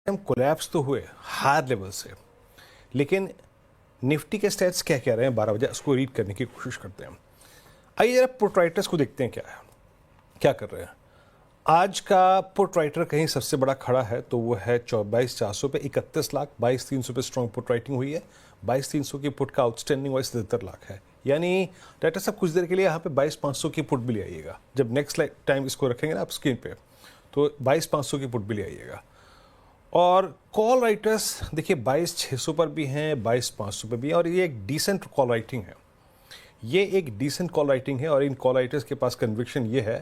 हम कोलैप्स तो हुए हायर लेवल से, लेकिन निफ्टी के स्टैट्स क्या कह रहे हैं 12 बजे, उसको रीड करने की कोशिश करते हैं। आइए जरा पुट राइटर्स को देखते हैं क्या कर रहे हैं। आज का पुट राइटर कहीं सबसे बड़ा खड़ा है तो वो है 22,400 पे 31 लाख, 22,300 पे स्ट्रॉन्ग पुट राइटिंग हुई है। 22,300 की पुट का आउटस्टैंडिंग वाइज 77 लाख है, यानी डाटा साहब कुछ देर के लिए यहाँ पे 22,500 की पुट भी ले आइएगा। जब नेक्स्ट टाइम इसको रखेंगे ना आप स्क्रीन पे, तो 22,500 की पुट भी ले आइएगा। और कॉल राइटर्स देखिए 22,600 पर भी हैं, 22,500 पर भी हैं, और ये एक डिसेंट कॉल राइटिंग है। ये एक डिसेंट कॉल राइटिंग है और इन कॉल राइटर्स के पास कन्विक्शन ये है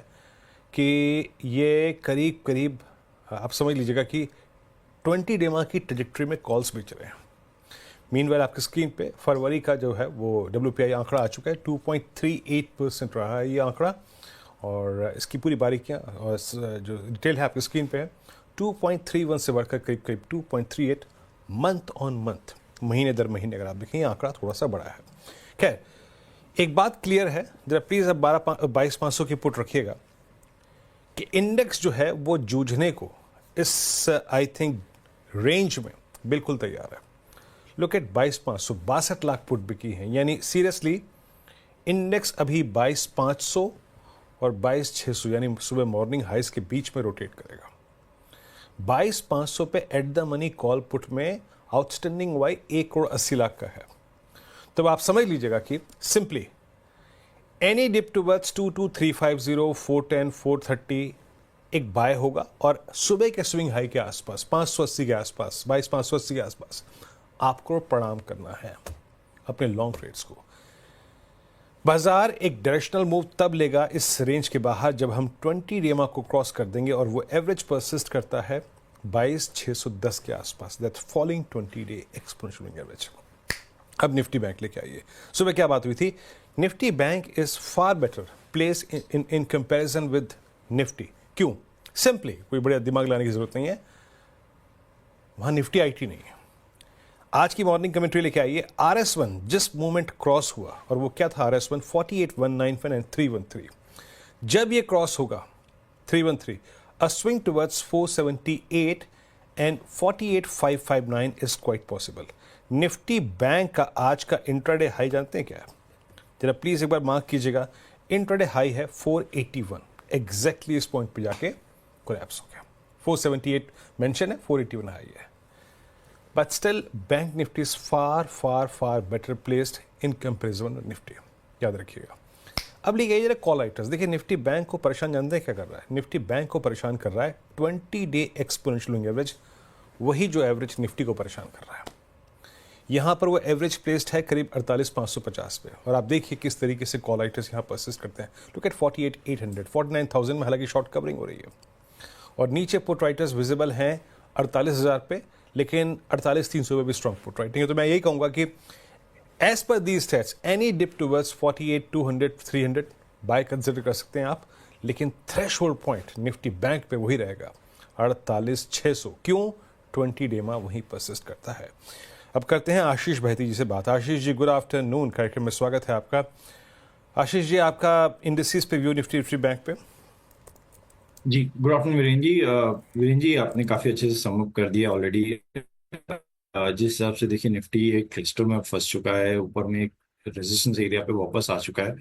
कि ये करीब करीब आप समझ लीजिएगा कि 20 डेमा की ट्रेजेक्ट्री में कॉल्स बेच रहे हैं। मीनवाइल आपकी स्क्रीन पे फरवरी का जो है वो WPI आंकड़ा आ चुका है, 2.38% रहा है ये आंकड़ा, और इसकी पूरी बारीकियाँ और जो डिटेल है आपकी स्क्रीन पे है। 2.31 से बढ़कर करीब करीब 2.38 मंथ ऑन मंथ, महीने दर महीने अगर आप देखें ये आंकड़ा थोड़ा सा बड़ा है। खैर एक बात क्लियर है, जरा प्लीज़ अब 22,500 की पुट रखिएगा कि इंडेक्स जो है वो जूझने को इस आई थिंक रेंज में बिल्कुल तैयार है। लुक एट 22,500, 62 लाख पुट बिकी हैं, यानी सीरियसली इंडेक्स अभी 22,500 और 22,600 यानी सुबह मॉर्निंग हाइस के बीच में रोटेट करेगा। 22,500 पे at the money call put में आउटस्टैंडिंग वाई 1,80,00,000 का है। तो आप समझ लीजिएगा कि सिंपली एनी डिप टुवर्ड्स 22,350, 410, 430 एक बाय होगा, और सुबह के स्विंग हाई के आसपास 580 के आसपास, 22,580 के आसपास आपको प्रणाम करना है अपने लॉन्ग ट्रेड्स को। बाजार एक डायरेक्शनल मूव तब लेगा इस रेंज के बाहर जब हम 20 डेमा को क्रॉस कर देंगे, और वो एवरेज परसिस्ट करता है 22,610 के आसपास, that falling 20 day exponential average. अब निफ्टी बैंक लेके आइए। सुबह क्या बात हुई थी? Nifty bank is far better place in comparison with Nifty. क्यों? सिंपली कोई बड़ा दिमाग लाने की जरूरत नहीं है, वहां निफ्टी आईटी नहीं है। आज की मॉर्निंग कमेंट्री लेके आइए। RS1 जिस मूवमेंट क्रॉस हुआ, और वो क्या था RS1, 48,195 एंड 313, जब ये क्रॉस होगा 313, अ swing towards 478 and 48,559 is quite possible. Nifty bank का आज का इंट्राडे हाई जानते हैं क्या है? जरा प्लीज एक बार मार्क कीजिएगा, इंट्राडे हाई है 481, एग्जैक्टली इस पॉइंट पे जाके कोलैप्स हो गया। 478 मेंशन है, 481 हाई है। But still, Bank Nifty is far better placed in comparison with Nifty. याद रखिएगा। अब लीजिए जरा कॉल राइटर्स। देखिए निफ्टी बैंक को परेशान जानते हैं क्या कर रहा है? निफ्टी बैंक को परेशान कर रहा है 20 डे एक्सपोनेंशियल एवरेज, वही जो एवरेज निफ्टी को परेशान कर रहा है। यहाँ पर वो एवरेज प्लेस्ड है करीब 48,550 पे, और आप देखिए किस तरीके से कॉल राइटर्स यहाँ परसिस्ट करते हैं। लुक एट 48,800, 49,000 में हालांकि शॉर्ट कवरिंग हो रही है, और नीचे पुट राइटर्स विजिबल हैं 48,000 पे, लेकिन 48,300 पे भी स्ट्रॉन्ग पुट राइटिंग है। तो मैं यही कहूंगा कि as per these stats any dip towards 48,200, 300 buy consider कर सकते हैं आप, लेकिन थ्रेशोल्ड पॉइंट निफ्टी बैंक पे वही रहेगा 48,600। क्यों? 20 डेमा वहीं परसिस्ट करता है। अब करते हैं आशीष बहती जी से बात। आशीष जी गुड आफ्टरनून, कार्यक्रम में स्वागत है आपका। आशीष जी, आपका इंडिसेस पे व्यू निफ्टी बैंक पे? जी गुड आफ्टरनून वीरेन जी। वीरेन जी आपने काफी अच्छे से सम अप कर दिया ऑलरेडी। जिस हिसाब से देखिए निफ्टी एक क्लस्टर में फंस चुका है, ऊपर में एक रेजिस्टेंस एरिया पे वापस आ चुका है।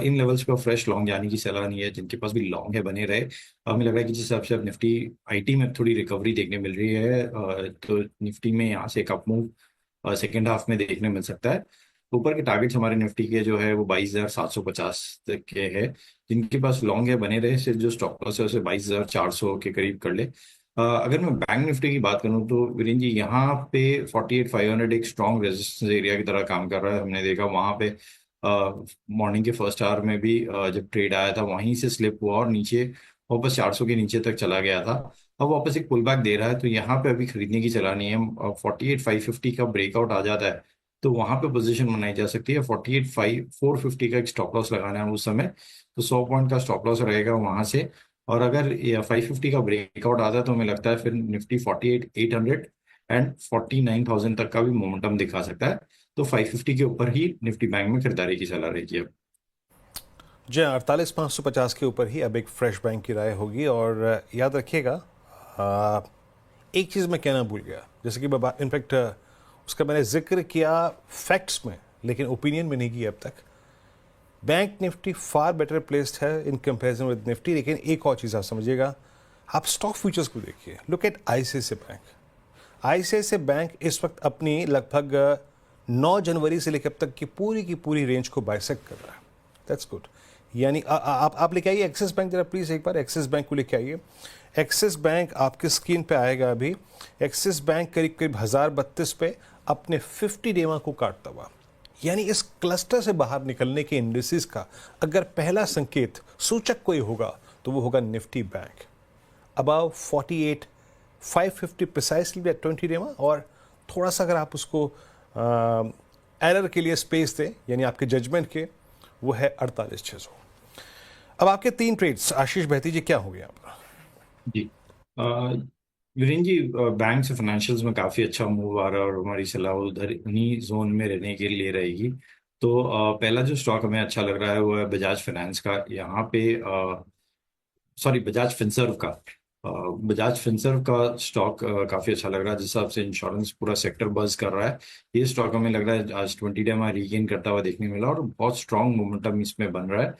इन लेवल्स पे फ्रेश लॉन्ग यानी कि सलाह नहीं है, जिनके पास भी लॉन्ग है बने रहे। हमें लग रहा है कि जिस हिसाब से अब निफ्टी आईटी में थोड़ी रिकवरी देखने मिल रही है, तो निफ्टी में यहाँ से एक अप मूव सेकेंड हाफ में देखने मिल सकता है। ऊपर के टारगेट्स हमारे निफ्टी के जो है वो 22,750 तक के है। जिनके पास लॉन्ग है बने रहे, सिर्फ जो स्टॉप लॉस है उसे 22,400 के करीब कर ले। अगर मैं बैंक निफ्टी की बात करूं तो वीरेन जी यहाँ पे 48,500 एक स्ट्रॉन्ग रेजिस्टेंस एरिया की तरह काम कर रहा है। हमने देखा वहां पे मॉर्निंग के फर्स्ट आवर में भी जब ट्रेड आया था वहीं से स्लिप हुआ और नीचे वापस 400 के नीचे तक चला गया था। अब वापस एक पुल बैक दे रहा है, तो यहाँ पे अभी खरीदने की चला नहीं है। 48,550 का ब्रेकआउट आ जाता है तो वहां पे पोजीशन बनाई जा सकती है। 48,450 का एक स्टॉप लॉस लगाना है उस समय, तो 100 पॉइंट का स्टॉप लॉस रहेगा वहां से। और अगर 550 का ब्रेकआउट आता है तो हमें लगता है फिर निफ्टी 48,800 एंड 49,000 तक का भी मोमेंटम दिखा सकता है। तो 550 के ऊपर ही निफ्टी बैंक में खरीदारी की सलाह रहेगी अब। जी, 48,550 के ऊपर ही अब एक फ्रेश बैंक की राय होगी। और याद रखिएगा एक चीज़ मैं कहना भूल गया, जैसे कि इनफैक्ट उसका मैंने जिक्र किया फैक्ट्स में, लेकिन ओपिनियन में नहीं किया अब तक। Bank Nifty far better placed है इन कंपैरिजन विद निफ्टी। लेकिन एक और चीज़ आप समझिएगा, आप स्टॉक फ्यूचर्स को देखिए। Look at ICICI bank. ICICI bank इस वक्त अपनी लगभग 9 जनवरी से लेकर अब तक की पूरी रेंज को बाइसेक्ट कर रहा है। That's good. यानी आप लेके आइए एक्सिस बैंक, जरा प्लीज़ एक बार एक्सिस बैंक को लेके आइए। एक्सिस बैंक आपके स्क्रीन पे आएगा अभी। एक्सिस बैंक करीब करीब 1032 पे अपने 50 डेमा को काटता हुआ, यानी इस क्लस्टर से बाहर निकलने के इंडिसेस का अगर पहला संकेत सूचक कोई होगा तो वो होगा Nifty bank. About 48 550 precisely at 20 DEMA, और थोड़ा सा अगर आप उसको एरर के लिए स्पेस दें, यानी आपके जजमेंट के, वो है 48,600। अब आपके 3 ट्रेड्स, आशीष बहती जी, क्या हो गया आपका? जी वीरेन जी, बैंक से फाइनेंशियल्स में काफ़ी अच्छा मूव आ रहा है और हमारी सलाह उधर उन्हीं जोन में रहने के लिए रहेगी। तो पहला जो स्टॉक हमें अच्छा लग रहा है वो है बजाज फाइनेंस का। यहाँ पे सॉरी, बजाज फिनसर्व का। बजाज फिनसर्व का स्टॉक काफ़ी अच्छा लग रहा है, जिस हिसाब से इंश्योरेंस पूरा सेक्टर बज कर रहा है। ये स्टॉक हमें लग रहा है आज 20 डे में रीगेन करता हुआ देखने मिला और बहुत स्ट्रॉन्ग मोमेंटम इसमें बन रहा है।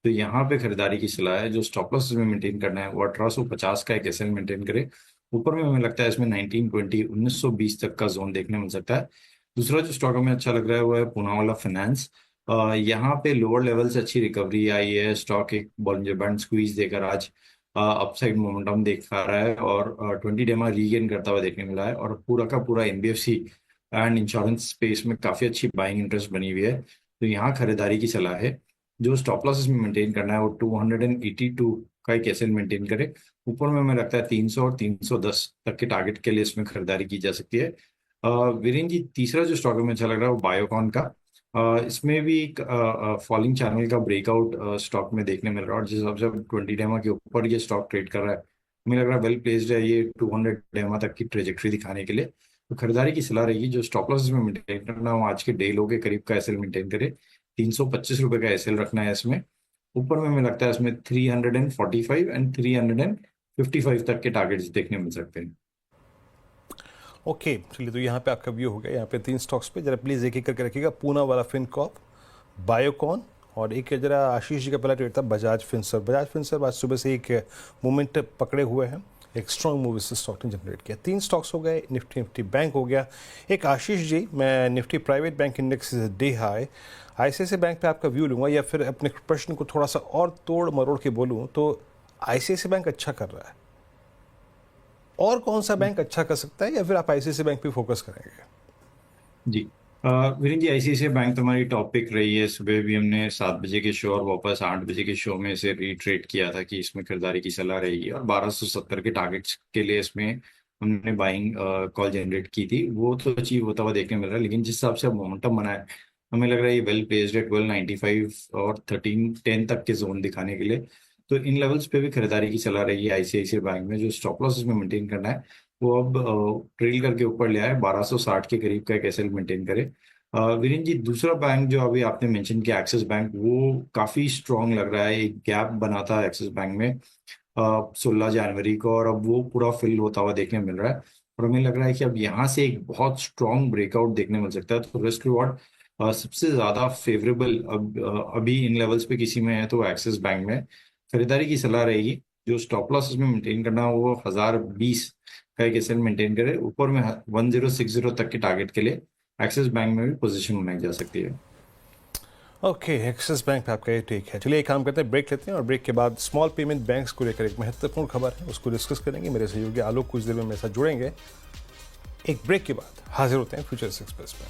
तो यहाँ पे खरीदारी की सलाह है। जो स्टॉप लॉस में मेंटेन करना है वो 1850 का एक एसएल मेंटेन करे। ऊपर में हमें लगता है इसमें 1920 तक का जोन देखने मिल सकता है। दूसरा जो स्टॉक हमें अच्छा लग रहा है वो है पूनावाला फाइनेंस। यहाँ पे लोअर लेवल से अच्छी रिकवरी आई है। स्टॉक एक बॉलिंजर बैंड स्क्वीज देकर आज अपसाइड मोमेंटम दिखा रहा है और 20 डे में रीगेन करता हुआ देखने मिला है। और पूरा का पूरा एनबीएफसी एंड इंश्योरेंस स्पेस में काफ़ी अच्छी बाइंग इंटरेस्ट बनी हुई है। तो यहाँ खरीदारी की सलाह है। जो स्टॉप लॉस में मेंटेन करना है वो 282 का एक एसएल मेंटेन करे। ऊपर में हमें लगता है 300 और 310 तक के टारगेट के लिए इसमें खरीदारी की जा सकती है। वीरेन जी, तीसरा जो स्टॉक में अच्छा लग रहा है वो बायोकॉन का। इसमें भी एक फॉलिंग चैनल का ब्रेकआउट स्टॉक में देखने मिल रहा है और जिस हिसाब से 20 डेमा के ऊपर ये स्टॉक ट्रेड कर रहा है, मुझे लग रहा है वेल प्लेस्ड है ये 200 डेमा तक की ट्रेजेक्ट्री दिखाने के लिए। तो खरीदारी की सलाह रहेगी। जो स्टॉप लॉस में मेंटेन करना हो आज के डे लो के करीब का एसएल मेंटेन करे। 325 रुपए का एसएल रखना है इसमें। ऊपर में हमें लगता है इसमें 345 एंड 355 तक के टारगेट्स देखने मिल सकते हैं। ओके, चलिए, तो यहाँ पे आपका व्यू हो गया। यहाँ पे 3 स्टॉक्स पे जरा प्लीज़ एक एक करके रखिएगा। पूना वाला फिनकॉर्प, बायोकॉन, और एक जरा आशीष जी का पहला ट्रेड था बजाज फिनसर्व। बजाज फिनसर्व आज सुबह से एक मोमेंट पकड़े हुए हैं, एक स्ट्रॉन्ग मूव इस स्टॉक ने जनरेट किया। 3 स्टॉक्स हो गए। निफ्टी बैंक हो गया। एक आशीष जी, मैं Nifty private bank index day high, ICICI bank पे आपका व्यू लूँगा, या फिर अपने प्रश्न को थोड़ा सा और तोड़ मरोड़ के बोलूँ तो आईसीआईसीआई बैंक अच्छा कर रहा है, और कौन सा बैंक अच्छा कर सकता है, या फिर आप आईसीआईसीआई बैंक पे फोकस करेंगे? जी वीरेन जी, आईसीआईसीआई बैंक तो हमारी टॉप पिक रही है। सुबह भी हमने 7 बजे के शो और वापस 8 बजे के शो में इसे रीट्रेड किया था कि इसमें खरीदारी की सलाह रहेगी और 1270 के टारगेट्स के लिए इसमें हमने बाइंग कॉल जनरेट की थी। वो तो अचीव होता हुआ देखने मिल रहा है, लेकिन जिस हिसाब से अब मोमेंटम बना है हमें लग रहा है ये वेल प्लेस्ड है 1295 और 1310 तक के जोन दिखाने के लिए। तो इन लेवल्स पे भी खरीदारी की सलाह रहेगी आईसीआईसीआई बैंक में। जो स्टॉप लॉस में मेंटेन करना है वो अब ट्रेल करके ऊपर ले आए, 1260 के करीब का एक एसएल मेंटेन करे। वीरेन जी, दूसरा बैंक जो अभी आपने मेंशन किया एक्सिस बैंक, वो काफी स्ट्रांग लग रहा है। एक गैप बना था एक्सिस बैंक में 16 जनवरी को और अब वो पूरा फिल होता हुआ देखने मिल रहा है और हमें लग रहा है कि अब यहाँ से एक बहुत स्ट्रांग ब्रेकआउट देखने मिल सकता है। तो रिस्क रिवॉर्ड सबसे ज्यादा फेवरेबल अभी इन लेवल्स पे किसी में है तो एक्सिस बैंक में खरीदारी की सलाह रहेगी। जो स्टॉप लॉस इसमें मेंटेन करना हो वो 1020 का एक एसएल मेंटेन करे। ऊपर में 1060 तक के टारगेट के लिए एक्सिस बैंक में भी पोजीशन बनाई जा सकती है। ओके, एक्सिस बैंक पे आपका ये ठीक है। चलिए एक काम करते हैं, ब्रेक लेते हैं और ब्रेक के बाद स्मॉल पेमेंट बैंक्स को लेकर एक महत्वपूर्ण खबर है, उसको डिस्कस करेंगे। मेरे सहयोगी आलोक कुछ देर में मेरे साथ जुड़ेंगे। एक ब्रेक के बाद हाजिर होते हैं फ्यूचर्स एक्सप्रेस में।